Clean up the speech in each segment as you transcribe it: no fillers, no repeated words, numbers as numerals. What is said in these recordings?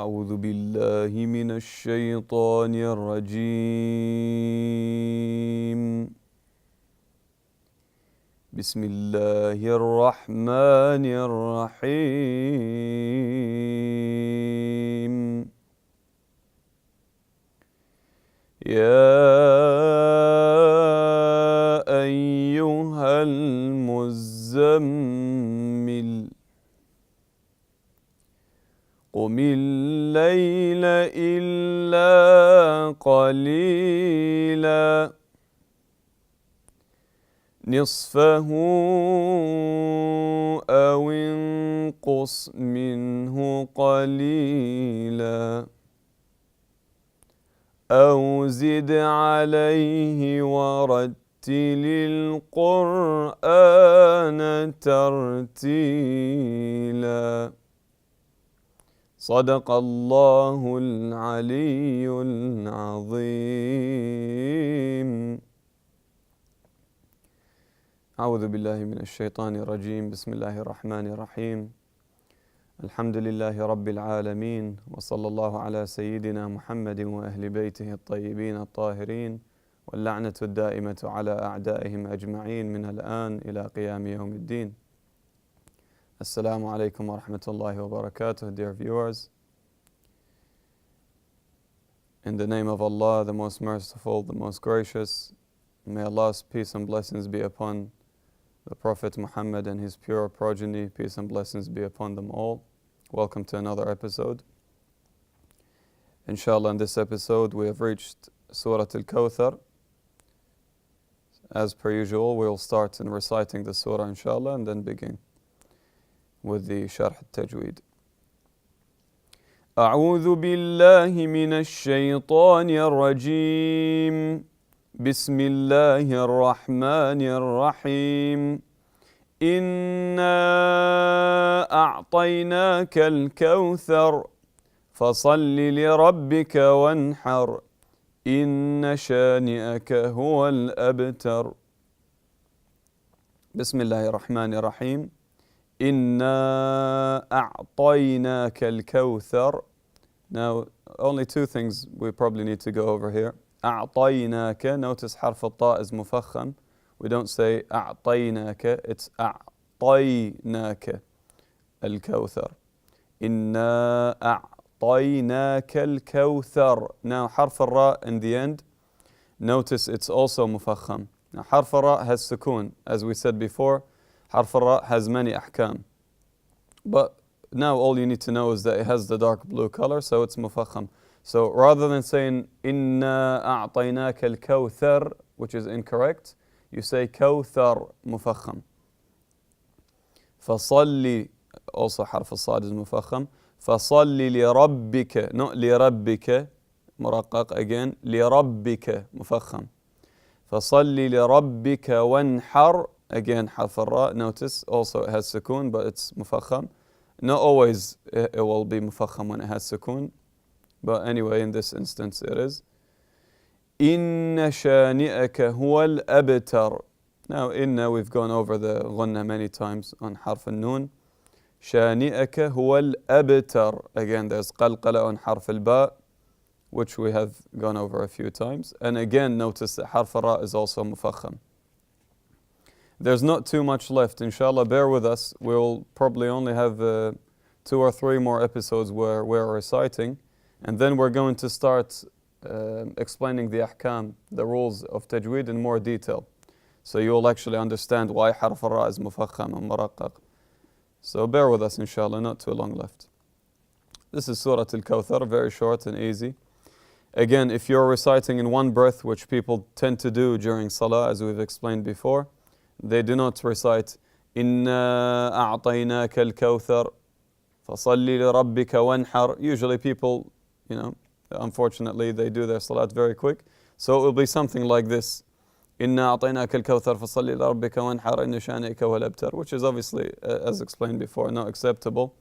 أعوذ بالله من الشيطان الرجيم بسم الله الرحمن الرحيم يا أيها المزمل قم الليل إلا قليلا نصفه أو انقص منه قليلا أو زد عليه ورتل القرآن ترتيلا صدق الله العلي العظيم. أعوذ بالله من الشيطان الرجيم. بسم الله الرحمن الرحيم. الحمد لله رب العالمين، وصلى الله على سيدنا محمد وأهل بيته الطيبين الطاهرين، واللعنة الدائمة على أعدائهم أجمعين من الآن إلى قيام يوم الدين. Assalamu alaikum wa rahmatullahi wa barakatuh, dear viewers. In the name of Allah, the most merciful, the most gracious, may Allah's peace and blessings be upon the Prophet Muhammad and his pure progeny. Peace and blessings be upon them all. Welcome to another episode. Inshallah, in this episode we have reached Surah Al-Kawthar. As per usual, we'll start in reciting the surah inshallah and then begin with the Sharh Tajweed. أعوذ بالله من الشيطان الرجيم. بسم الله الرحمن الرحيم. إنا أعطيناك الكوثر فصل لربك وانحر إن شانئك هو الأبتر. بسم الله الرحمن الرحيم. إِنَّا أَعْطَيْنَاكَ الْكَوْثَرَ. Now, only two things we probably need to go over here. أَعْطَيْنَاكَ. Notice حرف الطاء is مفخم. We don't say أعطيناك, it's أعطيناك الكوثر. إِنَّا أَعْطَيْنَاكَ الْكَوْثَرَ. Now, حرف الراء in the end, notice it's also مفخم. Now, حرف الراء has سكون. As we said before, حرف الراء has many أحكام. But now all you need to know is that it has the dark blue color, so it's مفخم. So rather than saying إِنَّا أَعْطَيْنَاكَ الْكَوْثَرَ, which is incorrect, you say كوثر مفخم. فصلي, also حرف الصاد is مفخم. فصلي لربك, not لربك, مرقق again, لربك مفخم. فصلي لربك وانحر. Again, حرف الراء, notice also it has سكون, but it's مفخم. Not always it will be مفخم when it has سكون, but anyway, in this instance it is. إِنَّ شَانِئَكَ هُوَ الْأَبْتَرُ. Now, إِنَّ, we've gone over the غنة many times on حرف النون. شَانِئَكَ هُوَ الْأَبْتَرُ. Again, there's قلقلة on حرف الباء, which we have gone over a few times. And again, notice that حرف الراء is also مفخم. There's not too much left, inshallah, bear with us. We'll probably only have 2 or 3 more episodes where we're reciting, and then we're going to start explaining the ahkam, the rules of tajweed in more detail. So you'll actually understand why harf al-ra is mufakham and muraqqaq. So bear with us, inshallah, not too long left. This is Surah Al-Kawthar, very short and easy. Again, if you're reciting in one breath, which people tend to do during salah, as we've explained before, they do not recite إِنَّا أَعْطَيْنَاكَ الْكَوْثَرَ فَصَلِّ لِرَبِّكَ وَانْحَرْ. Usually people, unfortunately, they do their salat very quick. So it will be something like this. إِنَّا أَعْطَيْنَاكَ الْكَوْثَرَ فَصَلِّ لِرَبِّكَ وَانْحَرْ إِنَّ شَانِئَكَ هُوَ الْأَبْتَرُ, which is obviously, as explained before, not acceptable.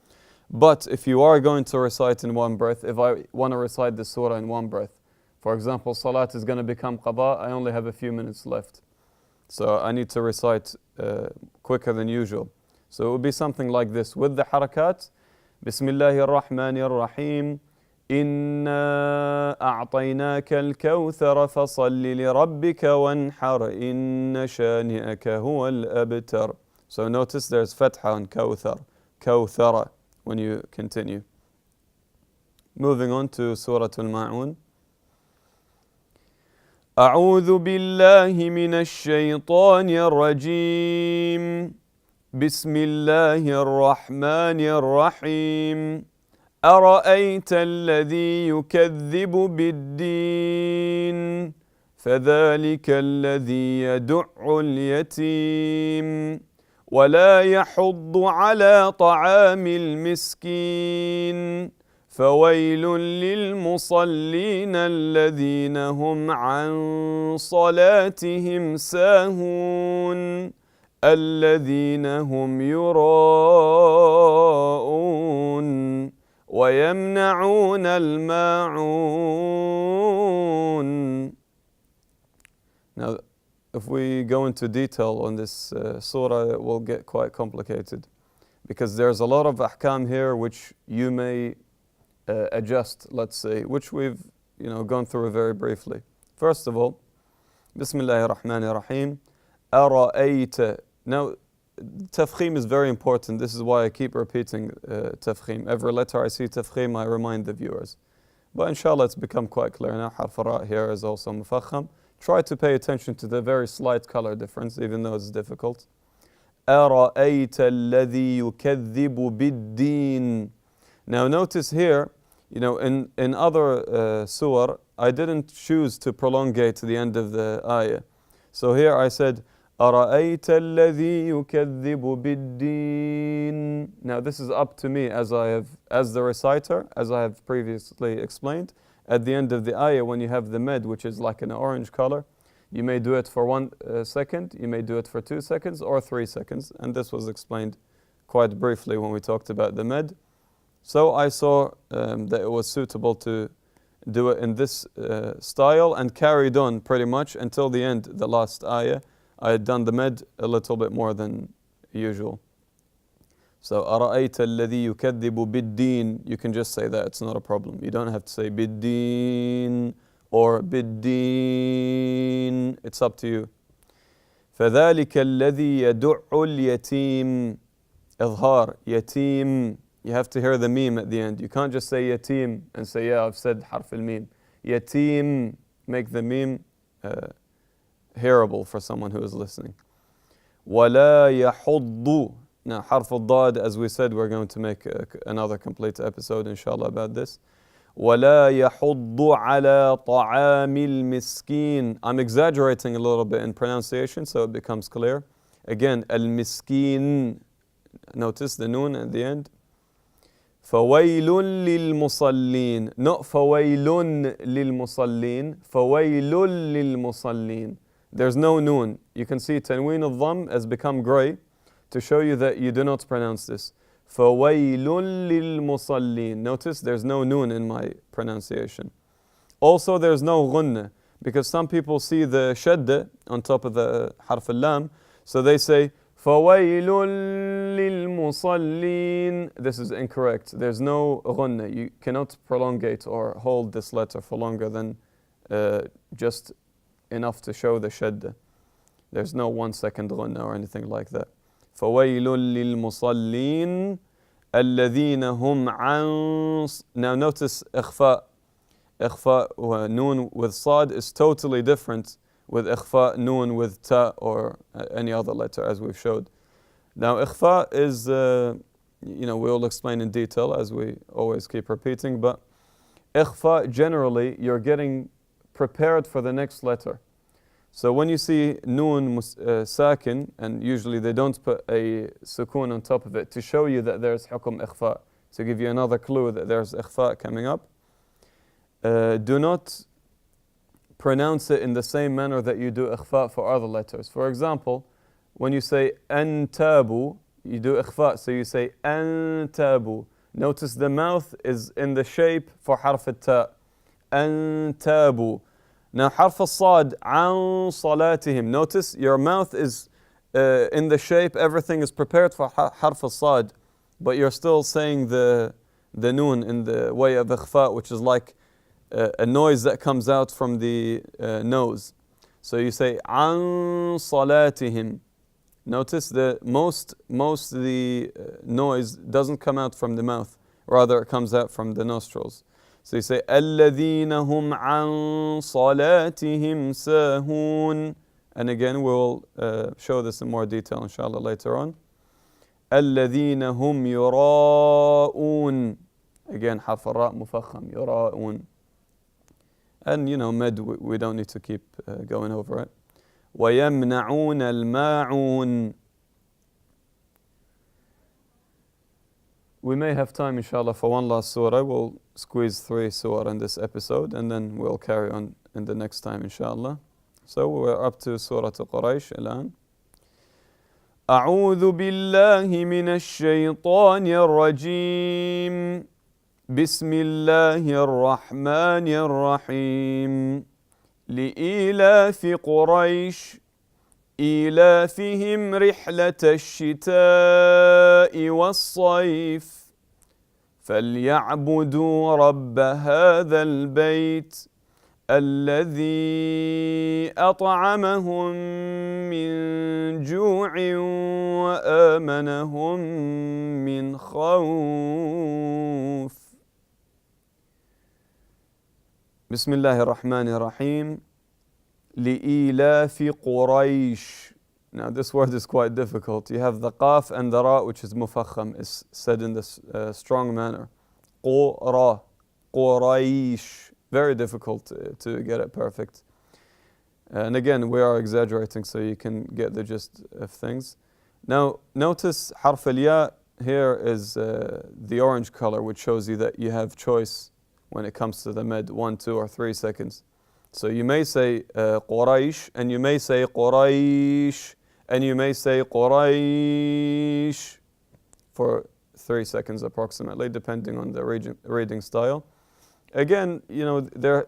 But if you are going to recite in one breath, if I want to recite the surah in one breath, for example, salat is going to become qada, I only have a few minutes left. So I need to recite quicker than usual. So it would be something like this with the harakat. Bismillahir Rahmanir Rahim. إِنَّا أَعْطَيْنَاكَ الْكَوْثَرَ فَصَلِّ لِرَبِّكَ وَانْحَرْ إِنَّ شَانِئَكَ هُوَ الْأَبْتَرُ. So notice there's fatha on Kawthar, Kawthara, when you continue. Moving on to Surah Al-Maun. أعوذ بالله من الشيطان الرجيم بسم الله الرحمن الرحيم أرأيت الذي يكذب بالدين فذلك الذي يدع اليتيم ولا يحض على طعام المسكين فويل للمصلين الذين هم عن صلاتهم ساهون الذين هم يراءون ويمنعون الماعون. Now, if we go into detail on this surah, it will get quite complicated because there's a lot of ahkam here which you may adjust, let's say, which we've gone through very briefly. First of all, Bismillahir Rahmanir Rahim. Ara'ayta. Now, tafkhim is very important. This is why I keep repeating tafkhim. Every letter I see tafkhim, I remind the viewers. But inshallah, it's become quite clear now. Harf ra here is also mufakham. Try to pay attention to the very slight color difference, even though it's difficult. أَرَأَيْتَ الَّذِي يُكَذِّبُ بِالدِّينِ. Now notice here, in other surah, I didn't choose to prolongate the end of the ayah. So here I said, أَرَأَيْتَ الَّذِي يُكَذِّبُ بِالدِّينِ. Now this is up to me as the reciter, as I have previously explained. At the end of the ayah, when you have the med, which is like an orange color, you may do it for 1 second, you may do it for 2 seconds or 3 seconds. And this was explained quite briefly when we talked about the med. So I saw that it was suitable to do it in this style and carried on pretty much until the end, the last ayah. I had done the med a little bit more than usual. So, أَرَأَيْتَ الَّذِي يُكَذِّبُ بِالدِّينِ. You can just say that, it's not a problem. You don't have to say بِالدِّينِ or بِالدِّينِ. It's up to you. فَذَلِكَ الَّذِي يَدُعُّ الْيَتِيمِ. إظهار, yatim. You have to hear the meme at the end. You can't just say yatim and say, yeah, I've said harf al-meme. Yatim, make the meme hearable for someone who is listening. وَلَا يَحُضُّ. Now, harf al-dad, as we said, we're going to make another complete episode, inshallah, about this. وَلَا يَحُضُّ عَلَى طَعَامِ الْمِسْكِينِ. I'm exaggerating a little bit in pronunciation so it becomes clear. Again, al-miskin. Notice the noon at the end. فَوَيْلٌ لِلْمُصَلِّينَ. Not فَوَيْلٌ لِلْمُصَلِّينَ. فَوَيْلٌ لِلْمُصَلِّينَ. There's no noon. You can see tanween al-dhamm has become gray to show you that you do not pronounce this. فَوَيْلٌ لِلْمُصَلِّينَ. Notice there's no noon in my pronunciation. Also there's no ghunna, because some people see the shadda on top of the harf al-lam, so they say فَوَيْلٌ لِلْمُصَلِّينَ. This is incorrect. There's no ghunna. You cannot prolongate or hold this letter for longer than just enough to show the shadda. There's no 1 second ghunna or anything like that. فَوَيْلٌ لِلْمُصَلِّينَ الَّذِينَ هُمْ عَنْ. Now notice إخفاء. إخفاء noon with صاد is totally different with إخفاء noon with ta or any other letter, as we've showed. Now إخفاء is, we'll explain in detail as we always keep repeating, but إخفاء generally you're getting prepared for the next letter. So when you see noon sakin, and usually they don't put a sukoon on top of it to show you that there's hukum ikhfa, to give you another clue that there's ikhfa coming up, do not pronounce it in the same manner that you do ikhfa for other letters. For example, when you say antabu, you do ikhfa, so you say antabu. Notice the mouth is in the shape for harf al-ta. Antabu. Now, harf al-sad, an salatihim. Notice your mouth is in the shape, everything is prepared for harf al-sad, but you're still saying the the noon in the way of ikhfa, which is like a noise that comes out from the nose. So you say عن صلاتهم. Notice that most the noise doesn't come out from the mouth, rather it comes out from the nostrils. So you say الذين هم عن صلاتهم ساهون. And again we'll show this in more detail inshallah later on. الذين هم يراءون. Again حرف الراء مفخم يراءون. And med, we don't need to keep going over it. وَيَمْنَعُونَ الْمَاعُونَ. We may have time inshallah for one last surah. We'll squeeze 3 surah in this episode and then we'll carry on in the next time inshallah. So we're up to Surah Al-Quraysh الآن. أعوذ بالله من الشيطان الرجيم. بسم الله الرحمن الرحيم. لإيلاف قريش إيلافهم رحلة الشتاء والصيف فليعبدوا رب هذا البيت الذي أطعمهم من جوع وآمنهم من خوف. بسم الله الرحمن الرحيم. لإيلاف قريش. Now this word is quite difficult. You have the qaf and the ra, which is mufakham, is said in this strong manner. Qura, Quraysh. Very difficult to get it perfect. And again, we are exaggerating so you can get the gist of things. Now notice harf al-ya here is the orange color, which shows you that you have choice when it comes to the med, 1, 2, or 3 seconds. So you may say Quraysh, and you may say Quraysh, and you may say Quraysh for 3 seconds approximately, depending on the reading style. Again,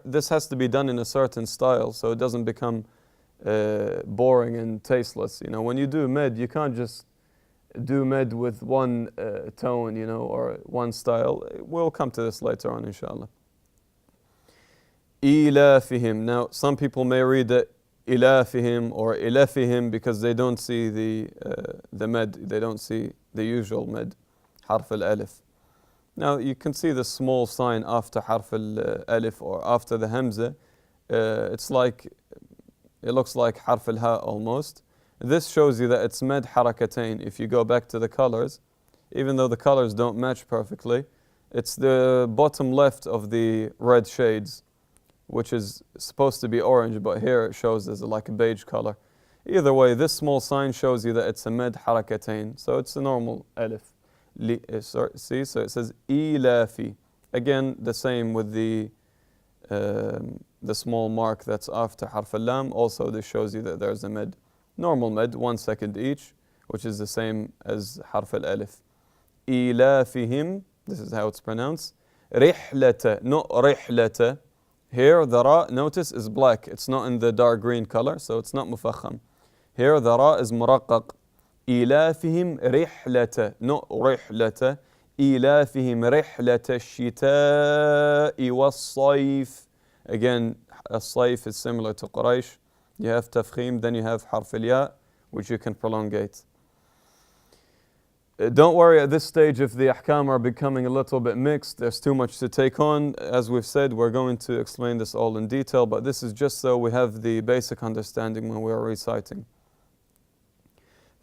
this has to be done in a certain style, so it doesn't become boring and tasteless. When you do med, you can't just do med with one tone, or one style. We'll come to this later on, inshallah. إِلَافِهِمْ. Now, some people may read it إِلَافِهِمْ or إِلَافِهِمْ because they don't see the med. They don't see the usual med, harf al-alif. Now, you can see the small sign after harf al-alif or after the hamza. It looks like harf al-ha almost. This shows you that it's med harakatain. If you go back to the colors, even though the colors don't match perfectly, it's the bottom left of the red shades, which is supposed to be orange, but here it shows as like a beige color. Either way, this small sign shows you that it's a med harakatain, so it's a normal alif. See, so it says ilafi. Again, the same with the small mark that's after harf al-lam. Also, this shows you that there's a med. Normal med, 1 second each, which is the same as harf al-alif. إِلَافِهِمْ. This is how it's pronounced. رِحْلَةَ, not رِحْلَةَ. Here the ra, notice, is black. It's not in the dark green color, so it's not mufakham. Here the ra is muraqqaq. إِلَافِهِمْ رِحْلَةَ, not رِحْلَةَ. إِلَافِهِمْ رِحْلَةَ الشِّتَاءِ وَالصَّيْفِ. Again, الصيف is similar to Quraysh. You have tafkhim, then you have harf al-ya, which you can prolongate. Don't worry at this stage if the ahkam are becoming a little bit mixed. There's too much to take on. As we've said, we're going to explain this all in detail, but this is just so we have the basic understanding when we are reciting.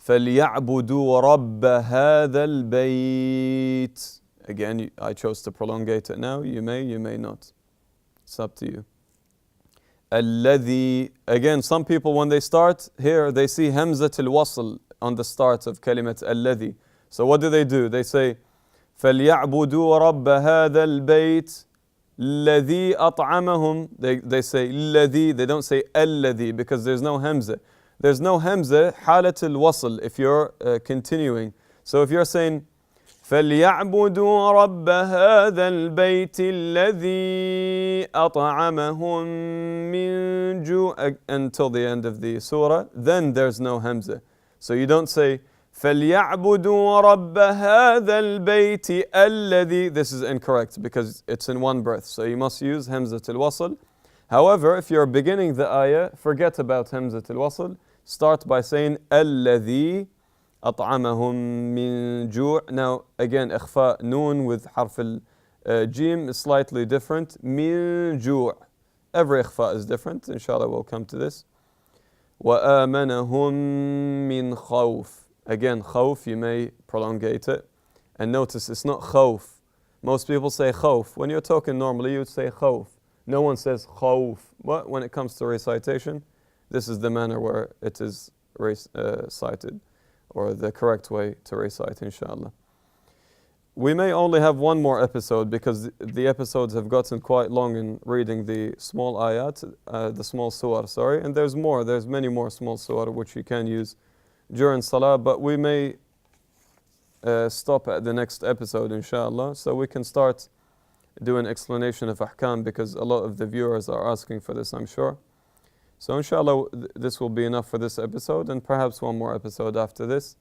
فَلْيَعْبُدُوا رَبَّ هَذَا الْبَيْتِ. Again, I chose to prolongate it now. You may not. It's up to you. الذي. Again, some people when they start here, they see hamzat al-wasl on the start of kalimat الذي. So what do? They say فَلْيَعْبُدُوا رَبَّ هَذَا الْبَيْتِ الَّذِي أَطْعَمَهُم. They say الذي. They don't say الذي because there's no hamza. There's no hamza حالة الوصل if you're continuing. So if you're saying فَلْيَعْبُدُوا رَبَّ هَذَا الْبَيْتِ الَّذِي أَطْعَمَهُم مِّن جُوعٍ until the end of the surah, then there's no hamza. So you don't say فَلْيَعْبُدُوا رَبَّ هَذَا الْبَيْتِ الَّذِي. This is incorrect because it's in one breath. So you must use همزة الوصل. However, if you're beginning the ayah, forget about همزة الوصل. Start by saying الَّذِي أطعمهم من جوع. Now again, إخفاء نون with حرف الجيم is slightly different. من جوع. Every إخفاء is different. Inshallah we'll come to this. وآمنهم من خوف. Again, خوف, you may prolongate it. And notice it's not خوف. Most people say خوف. When you're talking normally, you would say خوف. No one says خوف. But when it comes to recitation, this is the manner where it is recited, or the correct way to recite, inshallah. We may only have one more episode because the episodes have gotten quite long in reading the small ayat, the small surah, sorry. And there's more, there's many more small surah which you can use during salah, but we may stop at the next episode, inshallah, so we can start doing explanation of ahkam because a lot of the viewers are asking for this, I'm sure. So inshallah, this will be enough for this episode and perhaps one more episode after this.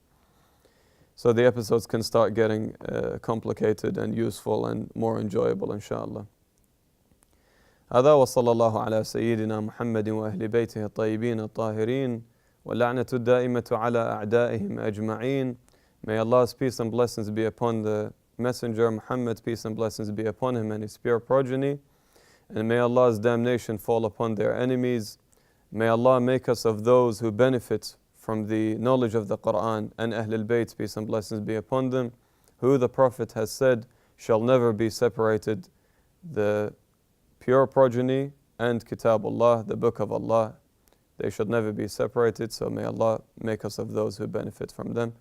So the episodes can start getting complicated and useful and more enjoyable, inshallah. هذا وصلى الله على سيدنا محمد وأهل بيته الطيبين الطاهرين واللعنة الدائمة على أعدائهم أجمعين. May Allah's peace and blessings be upon the Messenger Muhammad, peace and blessings be upon him and his pure progeny. And may Allah's damnation fall upon their enemies. May Allah make us of those who benefit from the knowledge of the Quran and Ahl al-Bayt, peace and blessings be upon them, who the Prophet has said shall never be separated, the pure progeny and Kitabullah, the book of Allah. They should never be separated, so may Allah make us of those who benefit from them.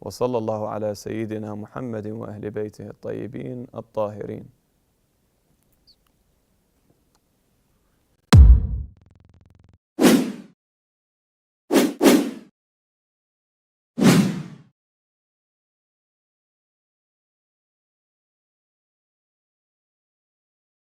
وصلى الله على سيدنا محمد وأهل بيته الطيبين الطاهرين.